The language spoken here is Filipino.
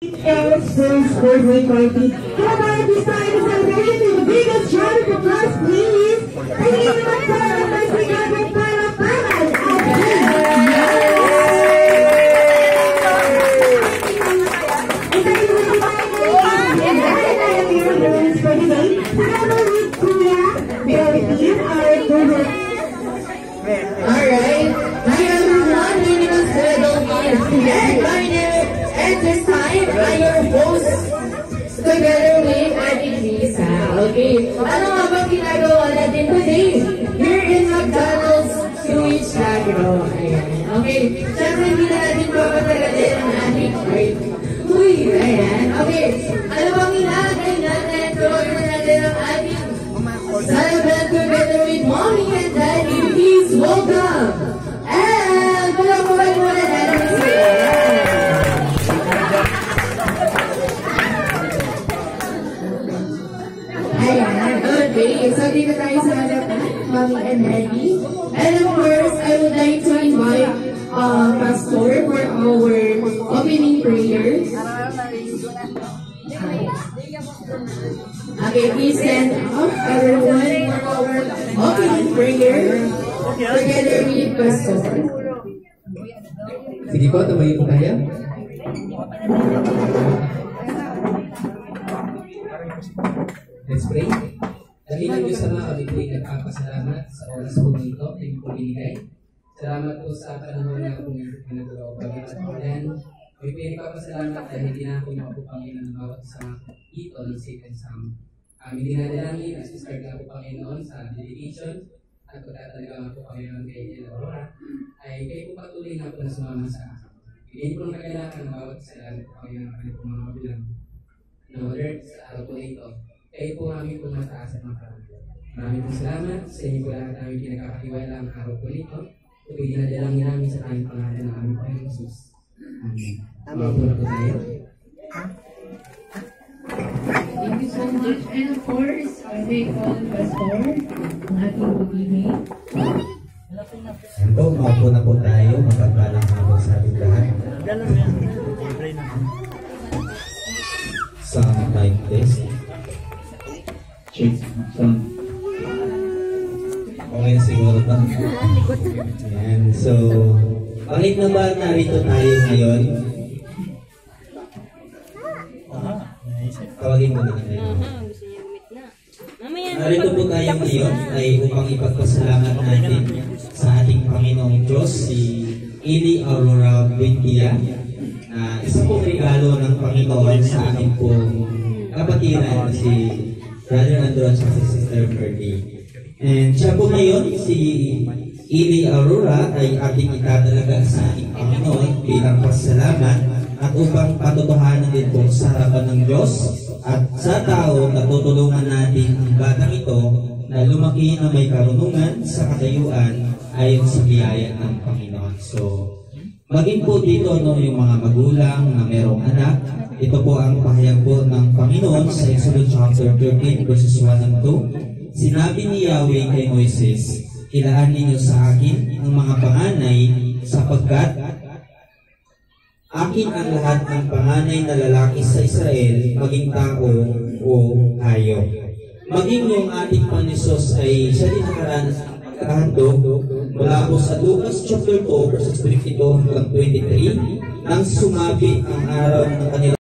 First birthday party. Come on, this time the celebration with the biggest round of applause, please. Bringing in the crowd of my favorite para paras. Alright, hi everyone, my name is and this time I your host together with Ate Lisa. Okay, ano nga bang ginagawa natin today? Here in McDonald's Sewage Agro. Okay, syempre hindi na natin papatagalan ang ating part. Uy, ayan. Okay, ano bang inaagay natin? Tuloy na natin ang ating celebrate together with Mommy and Daddy. Please welcome! And palamuhay muna natin sila. Okay, so dito tayo sa harapan, Mommy and Daddy. And of course, I would like to invite Pastor for our opening prayers. Okay, please stand up, everyone, for our opening prayer together with Pastor. Sige po, tumayo po tayo. Let's pray. Dahilan Diyos Ama, kami po'y nagpapasalamat sa oras po nito na iyong binigay. Salamat po sa panahon na kung pinagawa kami at ulan. Kami po'y nagpapasalamat dahil hindi na ako mapupangin ng bawat isang ito ng Satan Sam. Aming dinadalangin at sister ka po Panginoon sa dedication at pagtatalaga po Panginoon kay Ella Aurora ay kayo po patuloy na po na sumama sa akin. Hindi po na kailangan ng bawat isa lang po Panginoon kami po mga mabilang. Na alert sa araw po ito. Kayo po kami po mataas at makaramay. Maraming po salamat sa inyo po lahat namin pinagkakatiwala ang araw po nito. Ito'y dinadalangin namin sa tayong pangalan ng aming Panginoon Jesus. Amen. Maraming po na po tayo. Thank you so much. And of course, I may call Pastor, ang ating pag-ibig. Ito, maupo na po tayo. Mapagpalang hapon sa ating lahat. Sound mic test. Check. Sound. Okay na siguro ba? Ayan. So, bakit na ba narito tayo ngayon? Tawagin mo na tayo. Narito po tayo ngayon ay upang ipagpasalamat natin sa ating Panginoong Diyos, si Eli Aurora Buendia. Isa pong regalo ng Panginoon sa ating pong kapatiran, si Brother Andrew at si Sister Ferdy. And siya po ngayon, si Eli Aurora, ay ating itadalaga sa ating Panginoon bilang pasalamat at upang patutuhanan din po sa harapan ng Diyos at sa tao na tutulungan natin ang batang ito na lumaki na may karunungan sa katayuan ayon sa biyaya ng Panginoon. So, maging po dito yung mga magulang na merong anak, ito po ang pahayag po ng Panginoon sa Exodus chapter 13 verses 1 and 2. Sinabi ni Yahweh kay Moises, ilaan ninyo sa akin ang mga panganay sapagkat akin ang lahat ng panganay na lalaki sa Israel, maging tao o hayop. Maging yung ating Panginoon ay siya din nakaranas ng pagkahandog mula po sa Lucas chapter 2 verses 22 hanggang 23 nang sumabi ang araw ng kanilang